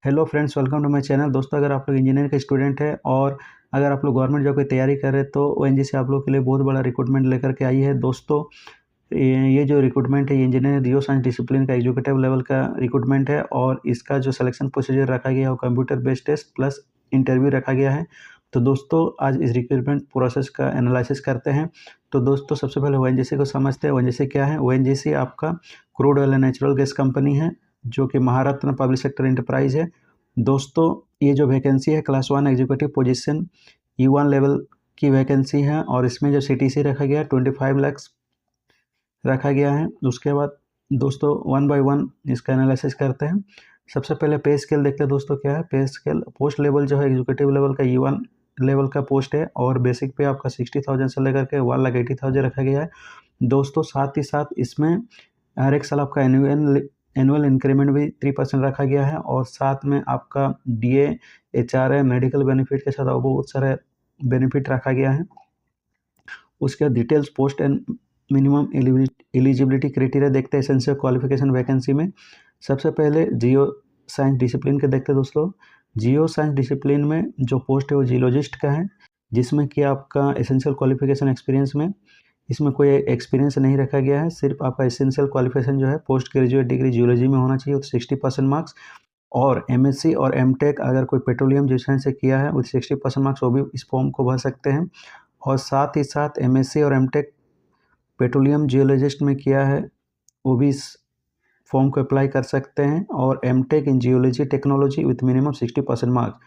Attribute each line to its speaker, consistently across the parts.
Speaker 1: Hello friends, welcome to my channel. दोस्तों, अगर आप लोग इंजीनियर के स्टूडेंट हैं और अगर आप लोग गवर्नमेंट जॉब की तैयारी कर रहे हैं तो ओएनजीसी आप लोग के लिए बहुत बड़ा रिक्रूटमेंट लेकर के आई है। दोस्तों, ये जो रिक्रूटमेंट है ये इंजीनियरिंग जियो साइंस डिसिप्लिन का एग्जीक्यूटिव लेवल का रिक्रूटमेंट है और इसका जो सिलेक्शन प्रोसीजर रखा गया है वो computer based test plus interview रखा गया है। तो दोस्तों, आज इस रिक्रूटमेंट प्रोसेस का एनालिसिस करते हैं। तो दोस्तों, सबसे पहले ओएनजीसी को समझते हैं। ओएनजीसी क्या है? ओएनजीसी आपका crude oil and natural gas company है जो कि महारत्न पब्लिक सेक्टर एंटरप्राइज है। दोस्तों, ये जो वैकेंसी है class 1 executive position E1 level की वैकेंसी है और इसमें जो सीटीसी रखा गया है 25 लाख रखा गया है। उसके बाद दोस्तों, वन बाय वन इसका एनालिसिस करते हैं। सबसे पहले पे स्केल देखते हैं। दोस्तों, क्या है पे स्केल? पोस्ट लेवल जो है एग्जीक्यूटिव लेवल का E1 लेवल का पोस्ट है और बेसिक पे आपका 60,000 से लेकर के 1,80,000 रखा गया है। दोस्तों, साथ ही साथ इसमें हर एक साल आपका एनुअल इंक्रीमेंट भी 3% रखा गया है और साथ में आपका DA HRA मेडिकल बेनिफिट के साथ और बहुत सारे बेनिफिट रखा गया है। उसके बाद details post and minimum eligibility criteria देखते हैं एसेंशियल क्वालिफिकेशन वैकेंसी में। सबसे पहले जियो साइंस डिसिप्लिन के देखते हैं। दोस्तों, जियो साइंस डिसिप्लिन में जो पोस्ट है वो जियोलॉजिस्ट का है, जिसमें कि आपका एसेंशियल क्वालिफिकेशन एक्सपीरियंस में इसमें कोई एक्सपीरियंस नहीं रखा गया है। सिर्फ आपका एसेंशियल क्वालिफिकेशन जो है पोस्ट ग्रेजुएट डिग्री जियोलॉजी में होना चाहिए, तो 60% मार्क्स। और MSc और MTech अगर कोई पेट्रोलियम जियोसाइंस से किया है वो 60% मार्क्स, वो भी इस फॉर्म को भर सकते हैं। और साथ ही साथ MSc और MTech पेट्रोलियम जियोलॉजिस्ट में किया है वो भी इस फॉर्म को अप्लाई कर सकते हैं। और MTech in geology technology with minimum 60% marks.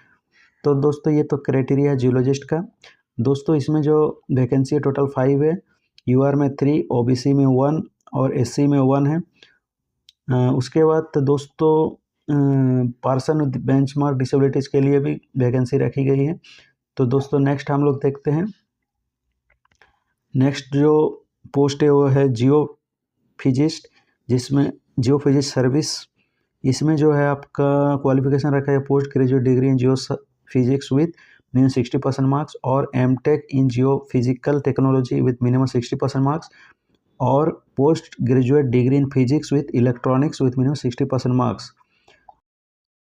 Speaker 1: तो दोस्तों, ये तो क्राइटेरिया है जियोलॉजिस्ट का। दोस्तों, इसमें जो वैकेंसी है टोटल 5 है। UR में 3, OBC में 1 और SC में 1 है। उसके बाद तो दोस्तों, पर्सन विद बेंचमार्क डिसेबिलिटीज़ के लिए भी वैकेंसी रखी गई है। तो दोस्तों, नेक्स्ट हम लोग देखते हैं। नेक्स्ट जो पोस्ट है वो है जियो फिजिस्ट, जिसमें जियो फिजिस्ट सर्विस। इसमें जो है आपका क्वालिफिकेशन रखा है post graduate degree in geophysics with minimum 60% marks और MTech in geophysical technology with minimum 60% marks और post graduate degree in physics with electronics with minimum 60% marks.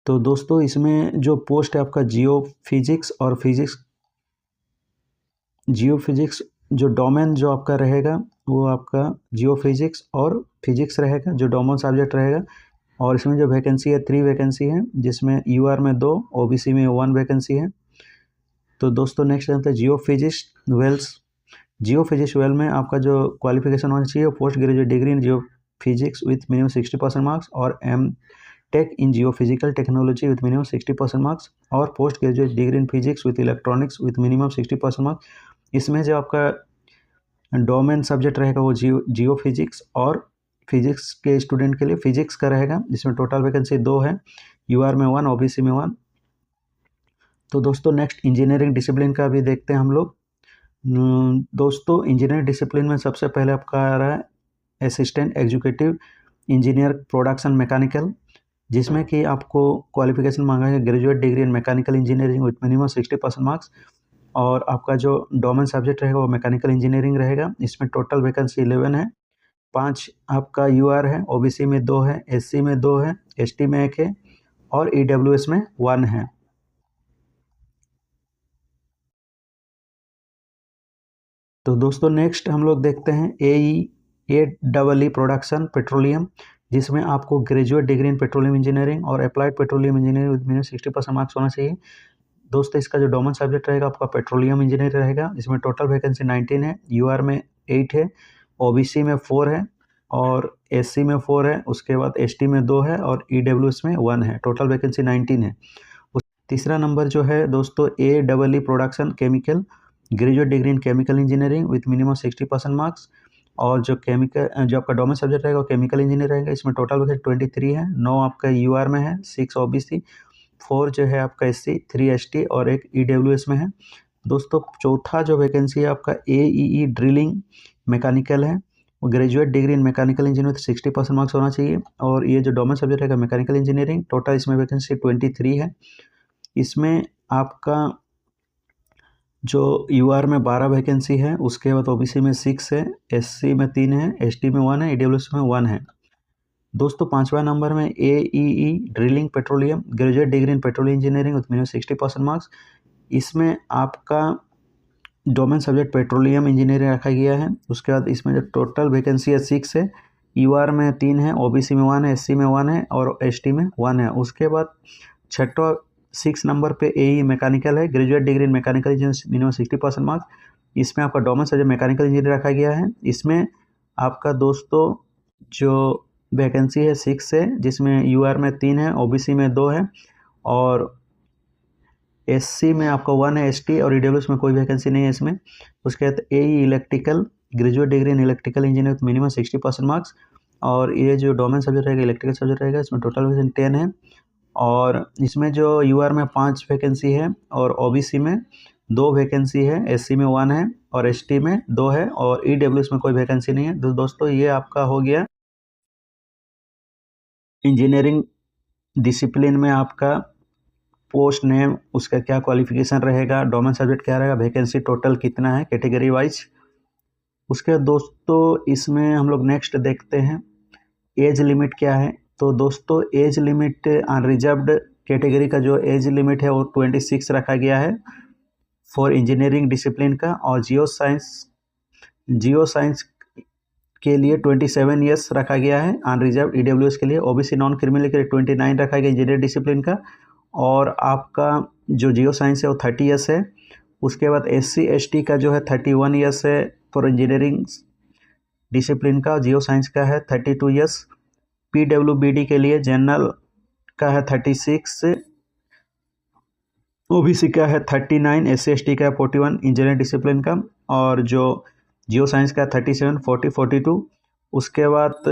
Speaker 1: तो दोस्तों, इसमें जो पोस्ट है आपका जियो फिजिक्स और जियो फिजिक्स जो डोमेन जो आपका रहेगा वो आपका जियो फिजिक्स और फिजिक्स रहेगा, जो डोमेन सब्जेक्ट रहेगा। और इसमें जो वैकेंसी है 3 वैकेंसी है, जिसमें UR में 2, OBC में 1 वैकेंसी है। तो दोस्तों, नेक्स्ट आता है geophysics wells. Geophysics well में आपका जो क्वालिफिकेशन होना चाहिए post graduate degree in geophysics with minimum 60% marks और MTech in geophysical technology with minimum 60% marks और post graduate degree in physics with electronics with minimum 60% marks. इसमें जो आपका डोमेन सब्जेक्ट रहेगा वो जियो फिजिक्स और physics के student के लिए फिजिक्स का रहेगा, जिसमें टोटल वैकेंसी 2 है। UR में 1, OBC में 1। तो दोस्तों, नेक्स्ट इंजीनियरिंग डिसिप्लिन का भी देखते हैं हम लोग। दोस्तों, इंजीनियरिंग डिसिप्लिन में सबसे पहले आपका आ रहा है assistant executive engineer production mechanical, जिसमें कि आपको क्वालिफिकेशन मांगा है graduate degree in mechanical engineering with minimum 60% marks और आपका जो डोमेन सब्जेक्ट रहेगा वो मैकेनिकल इंजीनियरिंग रहेगा। इसमें टोटल वैकेंसी 11 है। 5 आपका UR है, OBC में 2 है, SC में 2 है, ST में 1 है और EWS में 1 है। तो दोस्तों, नेक्स्ट हम लोग देखते हैं AEE प्रोडक्शन पेट्रोलियम, जिसमें आपको graduate degree in petroleum engineering और applied petroleum engineering with minimum 60% marks होना चाहिए। दोस्तों, इसका जो डोमेन सब्जेक्ट रहेगा आपका पेट्रोलियम इंजीनियर रहेगा। इसमें टोटल वैकेंसी 19 है। UR में 8 है, OBC में 4 है और SC में 4 है। उसके बाद ST में 2 है और EWS में 1 है। टोटल वैकेंसी 19 है। तीसरा नंबर जो है दोस्तों AEE production chemical, graduate degree in chemical engineering with minimum 60% marks और जो आपका डोमेन सब्जेक्ट रहेगा वो केमिकल इंजीनियर रहेगा। इसमें टोटल वैकेंसी 23 है। 9 आपका UR में है, 6 OBC, 4 जो है आपका SC, 3 ST और 1 EWS में है। दोस्तों, चौथा जो वैकेंसी है आपका AEE ड्रिलिंग मैकेनिकल है, वो graduate degree in mechanical engineer with 60% marks होना चाहिए और ये जो डोमेन सब्जेक्ट रहेगा मैकेनिकल इंजीनियरिंग। टोटल इसमें वैकेंसी 23 है। इसमें आपका जो UR में 12 वैकेंसी है, उसके बाद OBC में 6 है, SC में 3 है, ST में 1 है, EWS में 1 है। दोस्तों 5वां नंबर में AEE drilling petroleum graduate degree in petroleum engineering with minimum 60% marks. इसमें आपका डोमेन सब्जेक्ट पेट्रोलियम इंजीनियरिंग रखा गया है। उसके बाद इसमें जो टोटल वैकेंसी है 6 है, UR में 3 है, OBC में 1 है, SC में 1 है और ST में 1 है। उसके बाद छठवा 6 नंबर पे AE मैकेनिकल है, ग्रेजुएट डिग्री इन मैकेनिकल इंजीनियरिंग मिनिमम 60% मार्क्स। इसमें आपका डोमेन सब्जेक्ट मैकेनिकल इंजीनियर रखा गया है। इसमें आपका दोस्तों जो वैकेंसी है 6 है, जिसमें UR में 3 है, OBC में 2 है और SC में आपका 1 है, ST और EWS में कोई वैकेंसी नहीं है इसमें। उसके बाद AE electrical graduate degree in electrical engineer minimum 60% marks और ये जो डोमेन सब्जेक्ट रहेगा इलेक्ट्रिकल सब्जेक्ट रहेगा, इसमें टोटल वैकेंसी 10 है और इसमें जो UR में 5 वैकेंसी है और OBC में 2 वैकेंसी है, SC में 1 है और ST में 2 है और EWS में कोई वैकेंसी नहीं है। तो दोस्तों ये आपका हो गया इंजीनियरिंग डिसिप्लिन में आपका पोस्ट नेम, उसका क्या क्वालिफिकेशन रहेगा, डोमेन सब्जेक्ट क्या रहेगा, वैकेंसी टोटल कितना है कैटेगरी वाइज। उसके दोस्तों इसमें हम लोग नेक्स्ट देखते हैं एज लिमिट क्या है। तो दोस्तों एज लिमिट अनरिजर्व्ड कैटेगरी का जो एज लिमिट है वो 26 रखा गया है फॉर इंजीनियरिंग डिसिप्लिन का और जियो साइंस के लिए 27 ईयर्स रखा गया है अनरिजर्व। EWS के लिए OBC नॉन क्रिमिनल के लिए 29 रखा गया इंजीनियर डिसिप्लिन का और आपका जो जियो साइंस है वो 30 ईयर्स है। उसके बाद SC ST का जो है 31 ईयर्स है फॉर इंजीनियरिंग डिसिप्लिन का, जियो साइंस का है 32 ईयर्स। PWBD के लिए जनरल का है 36, OBC का है 39, SC ST का है 41 इंजीनियरिंग डिसिप्लिन का और जो जियो साइंस का 37, 40, 42। उसके बाद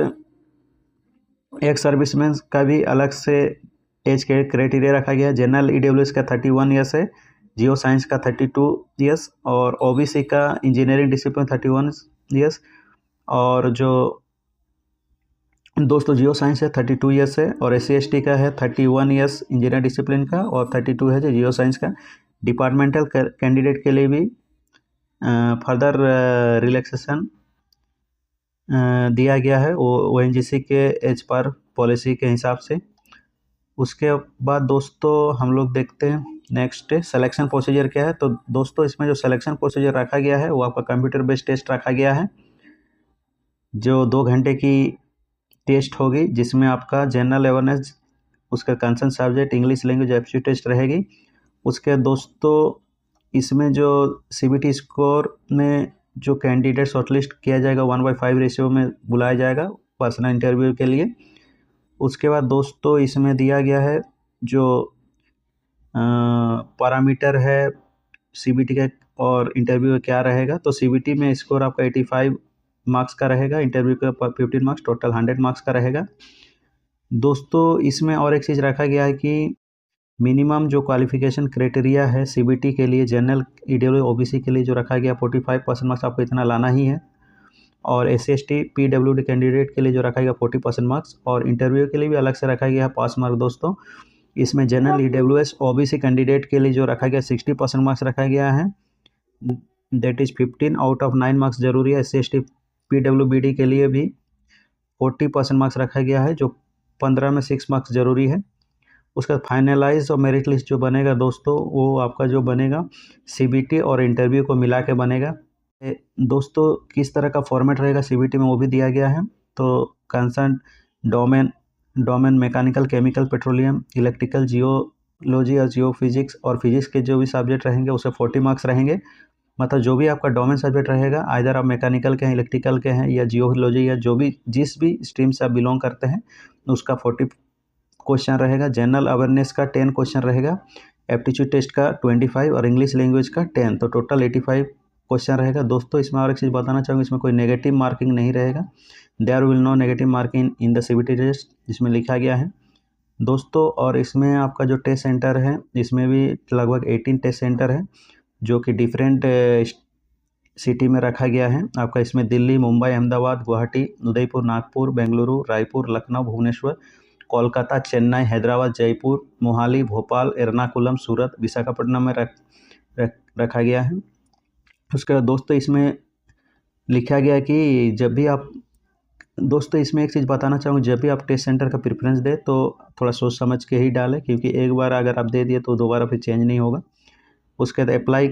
Speaker 1: एक सर्विसमैन का भी अलग से एज के क्राइटेरिया रखा गया है। जनरल EWS का 31 ईयर्स है, जियो साइंस का 32 ईयर्स और OBC का इंजीनियरिंग डिसिप्लिन 31 ईयर्स और जो दोस्तों जियो साइंस है 32 ईयर्स है और SC ST का है 31 ईयर्स इंजीनियर डिसिप्लिन का और 32 है जो जियो साइंस का। डिपार्टमेंटल कैंडिडेट के लिए भी फर्दर रिलैक्सेशन दिया गया है ONGC के एज पर पॉलिसी के हिसाब से। उसके बाद दोस्तों हम लोग देखते हैं नेक्स्ट सिलेक्शन प्रोसीजर क्या है। तो दोस्तों इसमें जो सिलेक्शन प्रोसीजर रखा गया है वो आपका कंप्यूटर बेस्ड टेस्ट रखा गया है जो 2 घंटे की टेस्ट होगी, जिसमें आपका जनरल अवेयरनेस, उसका concern subject English language aptitude test रहेगी। उसके दोस्तों इसमें जो CBT स्कोर में जो कैंडिडेट शॉर्टलिस्ट किया जाएगा 1/5 रेशियो में बुलाया जाएगा पर्सनल इंटरव्यू के लिए। उसके बाद दोस्तों इसमें दिया गया है जो पैरामीटर है CBT का और इंटरव्यू का क्या रहेगा। तो CBT में स्कोर आपका 85 मार्क्स का रहेगा, इंटरव्यू का 15 मार्क्स, टोटल 100 मार्क्स का रहेगा। दोस्तों इसमें और एक चीज़ रखा गया है कि मिनिमम जो क्वालिफिकेशन क्राइटेरिया है CBT के लिए, जनरल EWS OBC के लिए जो रखा गया 45% मार्क्स आपको इतना लाना ही है और SC ST PWD कैंडिडेट के लिए जो रखा गया 40% मार्क्स और इंटरव्यू के लिए भी अलग से रखा गया है 5 मार्क्स। दोस्तों इसमें जनरल EWS OBC कैंडिडेट के लिए जो रखा गया 60% मार्क्स रखा गया है, that is 15 out of 9 marks जरूरी है। SC ST PWBD के लिए भी 40% मार्क्स रखा गया है जो 15 में 6 मार्क्स जरूरी है। उसका फाइनलाइज और मेरिट लिस्ट जो बनेगा दोस्तों वो आपका जो बनेगा CBT और इंटरव्यू को मिला के बनेगा। दोस्तों किस तरह का फॉर्मेट रहेगा CBT में वो भी दिया गया है। तो concern domain mechanical, chemical, petroleum, electrical, geology और जियो फिजिक्स और फिजिक्स के जो भी सब्जेक्ट रहेंगे उसे 40 मार्क्स रहेंगे। मतलब जो भी आपका डोमेन सब्जेक्ट रहेगा, आइदर आप मैकेनिकल के हैं, इलेक्ट्रिकल के हैं या जियोलॉजी या जो भी जिस भी स्ट्रीम से आप बिलोंग करते हैं उसका 40 क्वेश्चन रहेगा। जनरल अवेयरनेस का 10 क्वेश्चन रहेगा, एप्टीट्यूड टेस्ट का 25 और इंग्लिश लैंग्वेज का 10, तो टोटल 85 क्वेश्चन रहेगा। दोस्तों इसमें और एक चीज़ बताना चाहूँगा, इसमें कोई नेगेटिव मार्किंग नहीं रहेगा, there will no negative marking in the CBT test, इसमें लिखा गया है दोस्तों। और इसमें आपका जो टेस्ट सेंटर है इसमें भी लगभग 18 टेस्ट सेंटर है जो कि डिफरेंट सिटी में रखा गया है आपका। इसमें दिल्ली, मुंबई, अहमदाबाद, गुवाहाटी, उदयपुर, नागपुर, बेंगलुरु, रायपुर, लखनऊ, भुवनेश्वर, कोलकाता, चेन्नई, हैदराबाद, जयपुर, मोहाली, भोपाल, एर्नाकुलम, सूरत, विशाखापट्टनम में रखा गया है। उसके बाद दोस्तों इसमें लिखा गया कि जब भी आप दोस्तों इसमें एक चीज़ बताना चाहूँगा, जब भी आप टेस्ट सेंटर का प्रेफरेंस दें तो थोड़ा सोच समझ के ही डालें, क्योंकि एक बार अगर आप दे दिए तो दोबारा फिर चेंज नहीं होगा। उसके बाद अप्लाई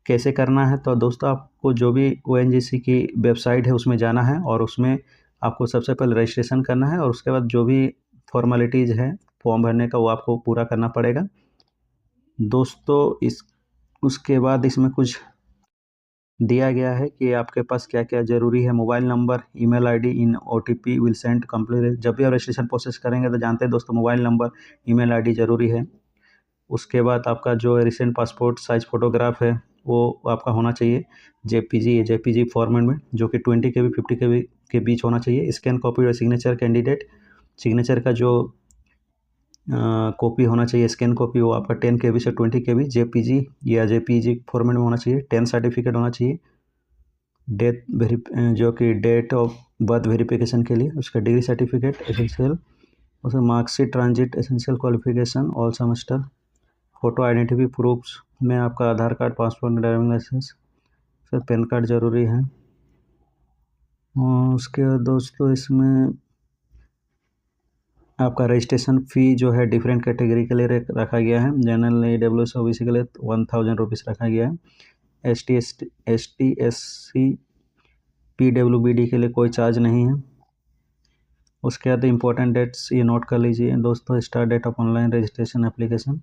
Speaker 1: कैसे करना है, तो दोस्तों आपको जो भी ओएनजीसी की वेबसाइट है उसमें जाना है और उसमें आपको सबसे पहले रजिस्ट्रेशन करना है और उसके बाद जो भी फॉर्मेलिटीज़ है फॉर्म भरने का वो आपको पूरा करना पड़ेगा दोस्तों। उसके बाद इसमें कुछ दिया गया है कि आपके पास क्या क्या ज़रूरी है। Mobile number, email ID, in OTP will send complete. जब भी आप रजिस्ट्रेशन प्रोसेस करेंगे तो जानते हैं दोस्तों, मोबाइल नंबर, ईमेल आईडी ज़रूरी है। उसके बाद आपका जो रिसेंट पासपोर्ट साइज़ फ़ोटोग्राफ है वो आपका होना चाहिए जेपीजी फॉर्मेट में, जो कि 20 KB 50 KB के बीच होना चाहिए। स्कैन कॉपी और सिग्नेचर कैंडिडेट सिग्नेचर का जो कॉपी होना चाहिए, स्कैन कॉपी, वो आपका 10 KB से 20 KB जेपीजी या जेपीजी फॉर्मेट में होना चाहिए। 10 सर्टिफिकेट होना चाहिए, जो कि डेट ऑफ बर्थ वेरिफिकेशन के लिए, उसका डिग्री सर्टिफिकेट एसेंशियल, उसका marksheet, transit, essential qualification all semester, photo identity proofs में आपका आधार कार्ड, पासपोर्ट, ड्राइविंग लाइसेंस, फिर पैन कार्ड ज़रूरी है। और उसके बाद दोस्तों इसमें आपका रजिस्ट्रेशन फ़ी जो है डिफरेंट कैटेगरी के लिए रखा गया है। जनरल, ईडब्ल्यूएस, ओबीसी के लिए 1000 रुपीज़ रखा गया है। एसटी, एससी, पीडब्ल्यूबीडी के लिए कोई चार्ज नहीं है। उसके बाद इंपॉर्टेंट डेट्स ये नोट कर लीजिए दोस्तों। Start date of online registration application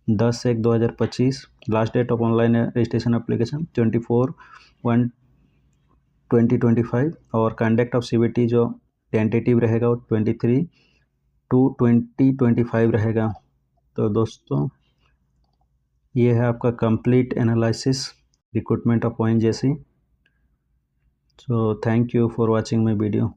Speaker 1: 10/1/2025। Last date of online registration application 24/1/2025। और कंडक्ट ऑफ सीबीटी जो टेंटेटिव रहेगा वो 23/2/2025 रहेगा। तो दोस्तों ये है आपका complete analysis recruitment of ONGC. So thank you for watching my video.